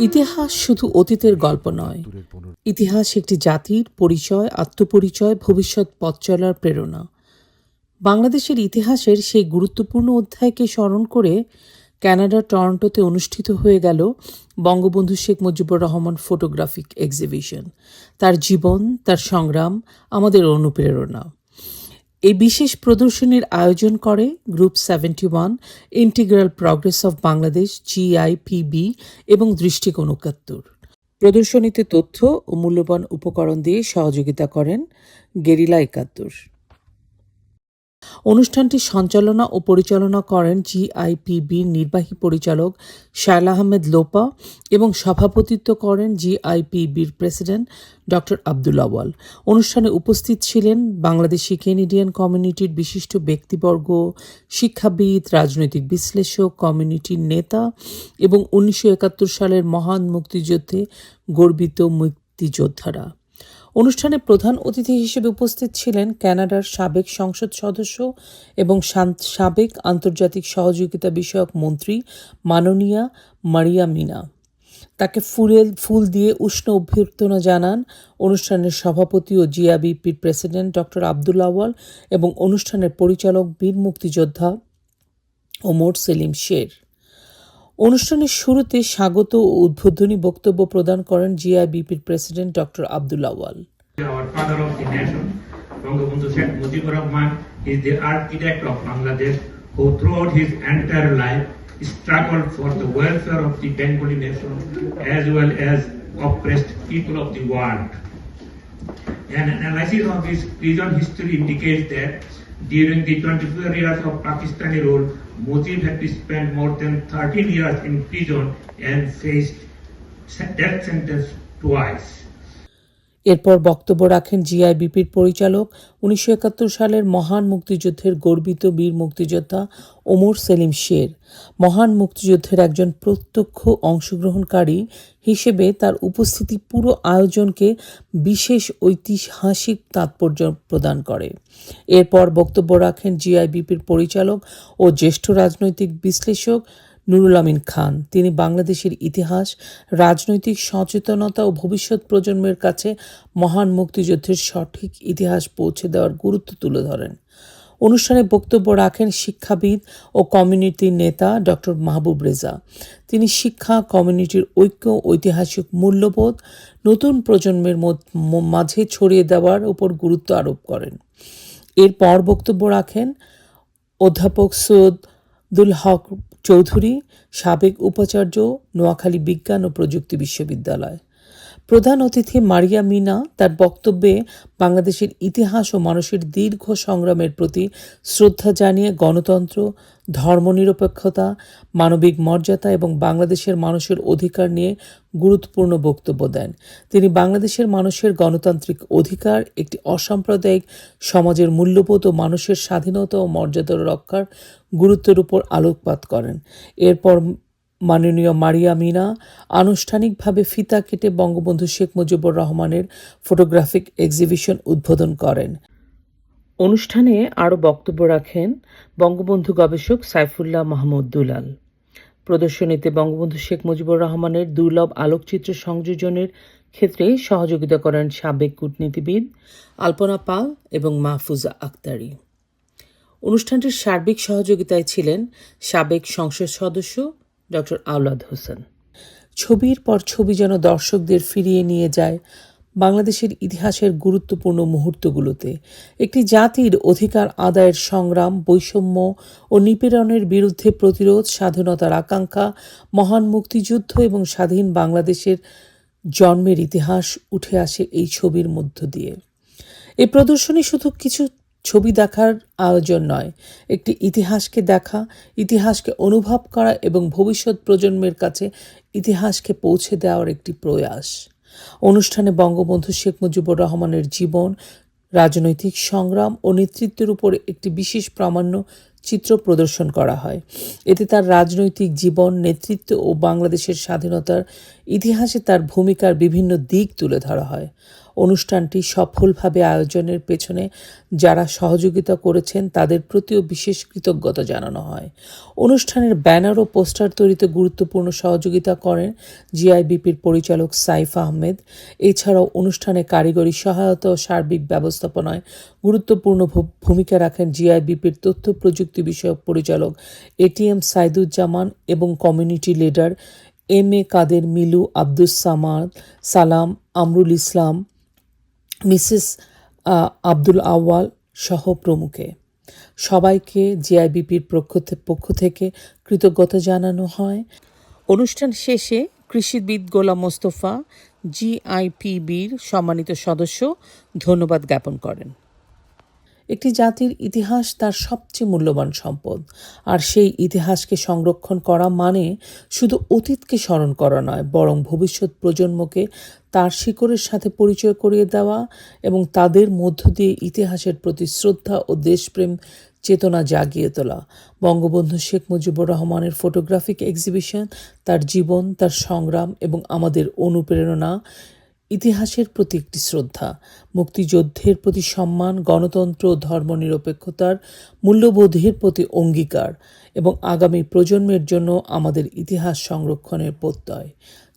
ইতিহাস শুধু অতীতের গল্প নয়, ইতিহাস একটি জাতির পরিচয়, আত্মপরিচয়, ভবিষ্যৎ পথ চলার প্রেরণা। বাংলাদেশের ইতিহাসের সেই গুরুত্বপূর্ণ অধ্যায়কে স্মরণ করে কানাডার টরন্টোতে অনুষ্ঠিত হয়ে গেল বঙ্গবন্ধু শেখ মুজিবুর রহমান ফটোগ্রাফিক এক্সিবিশন। তার জীবন, তার সংগ্রাম আমাদের অনুপ্রেরণা। এই বিশেষ প্রদর্শনীর আয়োজন করে group 71, integral progress of Bangladesh, GIPB এবং দৃষ্টিকোণ ৭১। প্রদর্শনীতে তথ্য ও মূল্যবান উপকরণ দিয়ে সহযোগিতা করেন গেরিলা ৭১। অনুষ্ঠানটি সঞ্চালনা ও পরিচালনা করেন GIPBর নির্বাহী পরিচালক শায়লা আহমেদ লোপা এবং সভাপতিত্ব করেন GIPBর প্রেসিডেন্ট ডক্টর আব্দুল আওয়াল। অনুষ্ঠানে উপস্থিত ছিলেন বাংলাদেশি কেনেডিয়ান কমিউনিটির বিশিষ্ট ব্যক্তিবর্গ, শিক্ষাবিদ, রাজনৈতিক বিশ্লেষক, কমিউনিটির নেতা এবং ১৯৭১ সালের মহান মুক্তিযুদ্ধে গর্বিত মুক্তিযোদ্ধারা। অনুষ্ঠানে প্রধান অতিথি হিসেবে উপস্থিত ছিলেন কানাডার সাবেক সংসদ সদস্য এবং সাবেক আন্তর্জাতিক সহযোগিতা বিষয়ক মন্ত্রী মাননীয়া মারিয়া মিনা। তাকে ফুল দিয়ে উষ্ণ অভ্যর্থনা জানান অনুষ্ঠানের সভাপতি ও GIPBর প্রেসিডেন্ট ডক্টর আব্দুল আওয়াল এবং অনুষ্ঠানের পরিচালক বীর মুক্তিযোদ্ধা ওমর সেলিম শের। অনুষ্ঠানের শুরুতে স্বাগত ও উদ্বোধনী বক্তব্য প্রদান করেন GIPBর president doctor Abdul Awal. Our father of the nation, Bangabandhu Sheikh Mujibur Rahman, is the architect of Bangladesh, who throughout his entire life struggled for the welfare of the Bengali nation as well as oppressed people of the world. An analysis of his prison history indicates that during the 24 years of Pakistani rule, Mujib had spent more than 13 years in prison and faced death sentence twice. এরপর বক্তব্য রাখেন GIPBর পরিচালক, ১৯৭১ সালের মহান মুক্তিযুদ্ধের গর্বিত বীর মুক্তিযোদ্ধা ওমর সেলিম শের। মহান মুক্তিযুদ্ধের একজন প্রত্যক্ষ অংশগ্রহণকারী হিসেবে তার উপস্থিতি পুরো আয়োজনকে বিশেষ ঐতিহাসিক তাৎপর্য প্রদান করে। এরপর বক্তব্য রাখেন GIPBর পরিচালক ও জ্যেষ্ঠ রাজনৈতিক বিশ্লেষক নুরুল আমিন খান। তিনি বাংলাদেশের ইতিহাস, রাজনৈতিক সচেতনতা ও ভবিষ্যৎ প্রজন্মের কাছে মহান মুক্তিযুদ্ধের সঠিক ইতিহাস পৌঁছে দেওয়ার গুরুত্ব তুলে ধরেন। অনুষ্ঠানে বক্তব্য রাখেন শিক্ষাবিদ ও কমিউনিটির নেতা ডক্টর মাহবুব রেজা। তিনি শিক্ষা, কমিউনিটির ঐক্য, ঐতিহাসিক মূল্যবোধ নতুন প্রজন্মের মাঝে ছড়িয়ে দেওয়ার উপর গুরুত্ব আরোপ করেন। এরপর বক্তব্য রাখেন অধ্যাপক সৈয়দুল হক চৌধুরী, সাবেক উপাচার্য, নোয়াখালী বিজ্ঞান ও প্রযুক্তি বিশ্ববিদ্যালয়। প্রধান অতিথি মারিয়া মিনা তার বক্তব্যে বাংলাদেশের ইতিহাস ও মানুষের দীর্ঘ সংগ্রামের প্রতি শ্রদ্ধা জানিয়ে গণতন্ত্র, ধর্মনিরপেক্ষতা, মানবিক মর্যাদা এবং বাংলাদেশের মানুষের অধিকার নিয়ে গুরুত্বপূর্ণ বক্তব্য দেন। তিনি বাংলাদেশের মানুষের গণতান্ত্রিক অধিকার, একটি অসাম্প্রদায়িক সমাজের মূল্যবোধ ও মানুষের স্বাধীনতা ও মর্যাদা রক্ষার গুরুত্বের উপর আলোকপাত করেন। এরপর মাননীয় মারিয়া মিনা আনুষ্ঠানিকভাবে ফিতা কেটে বঙ্গবন্ধু শেখ মুজিবুর রহমানের ফটোগ্রাফিক এক্সিবিশন উদ্বোধন করেন। অনুষ্ঠানে আরও বক্তব্য রাখেন বঙ্গবন্ধু গবেষক সাইফুল্লাহ মাহমুদ দুলাল। প্রদর্শনীতে বঙ্গবন্ধু শেখ মুজিবুর রহমানের দুর্লভ আলোকচিত্র সংযোজনের ক্ষেত্রে সহযোগিতা করেন সাবেক কূটনীতিবিদ আলপনা পাল এবং মাহফুজা আক্তারি। অনুষ্ঠানটির সার্বিক সহযোগিতায় ছিলেন সাবেক সংসদ সদস্য ডক্টর আওলাদ হোসেন। ছবির পর ছবি যেন দর্শকদের ফিরিয়ে নিয়ে যায় বাংলাদেশের ইতিহাসের গুরুত্বপূর্ণ মুহূর্তগুলোতে। একটি জাতির অধিকার আদায়ের সংগ্রাম, বৈষম্য ও নিপীড়নের বিরুদ্ধে প্রতিরোধ, স্বাধীনতার আকাঙ্ক্ষা, মহান মুক্তিযুদ্ধ এবং স্বাধীন বাংলাদেশের জন্মের ইতিহাস উঠে আসে এই ছবির মধ্য দিয়ে। এই প্রদর্শনী শুধু কিছু ছবি দেখার আয়োজন নয়, একটি ইতিহাসকে দেখা, ইতিহাসকে অনুভব করা এবং ভবিষ্যৎ প্রজন্মের কাছে ইতিহাসকে পৌঁছে দেওয়ার একটি প্রয়াস। অনুষ্ঠানে বঙ্গবন্ধু শেখ মুজিবুর রহমানের জীবন, রাজনৈতিক সংগ্রাম ও নেতৃত্বের উপর একটি বিশেষ প্রামাণ্য চিত্র প্রদর্শন করা হয়। এতে তার রাজনৈতিক জীবন, নেতৃত্ব ও বাংলাদেশের স্বাধীনতার ইতিহাসে তার ভূমিকার বিভিন্ন দিক তুলে ধরা হয়। অনুষ্ঠানটি সফলভাবে আয়োজনের পেছনে যারা সহযোগিতা করেছেন তাদের প্রতিও বিশেষ কৃতজ্ঞতা জানানো হয়। অনুষ্ঠানের ব্যানার ও পোস্টার তৈরিতে গুরুত্বপূর্ণ সহযোগিতা করেন জিআইবিপির পরিচালক সাইফ আহমেদ। এছাড়াও অনুষ্ঠানে কারিগরি সহায়তা ও সার্বিক ব্যবস্থাপনায় গুরুত্বপূর্ণ ভূমিকা রাখেন জিআইবিপির তথ্য প্রযুক্তি বিষয়ক পরিচালক এটিএম সাইদুজ্জামান এবং কমিউনিটি লিডার এম.এ. কাদের মিলু, আব্দুস সালাম, আমরুল ইসলাম, মিসেস আব্দুল আওয়াল সহ প্রমুখে। সবাইকে জিআইবিপির পক্ষ থেকে কৃতজ্ঞতা জানানো হয়। অনুষ্ঠান শেষে কৃষিবিদ গোলাম মোস্তফা জিআইপিবির সম্মানিত সদস্য ধন্যবাদ জ্ঞাপন করেন। একটি জাতির ইতিহাস তার সবচেয়ে মূল্যবান সম্পদ, আর সেই ইতিহাসকে সংরক্ষণ করা মানে শুধু অতীতকে স্মরণ করা নয়, বরং ভবিষ্যৎ প্রজন্মকে তার শিকড়ের সাথে পরিচয় করিয়ে দেওয়া এবং তাদের মধ্য দিয়ে ইতিহাসের প্রতি শ্রদ্ধা ও দেশপ্রেম চেতনা জাগিয়ে তোলা। বঙ্গবন্ধু শেখ মুজিবুর রহমানের ফটোগ্রাফিক এক্সিবিশন তার জীবন, তার সংগ্রাম এবং আমাদের অনুপ্রেরণা। ইতিহাসের প্রতি একটি শ্রদ্ধা, মুক্তিযুদ্ধের প্রতি সম্মান, গণতন্ত্র ও ধর্মনিরপেক্ষতার মূল্যবোধের প্রতি অঙ্গীকার এবং আগামী প্রজন্মের জন্য আমাদের ইতিহাস সংরক্ষণের প্রত্যয়।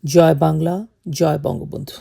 জয় বাংলা, জয় বঙ্গবন্ধু।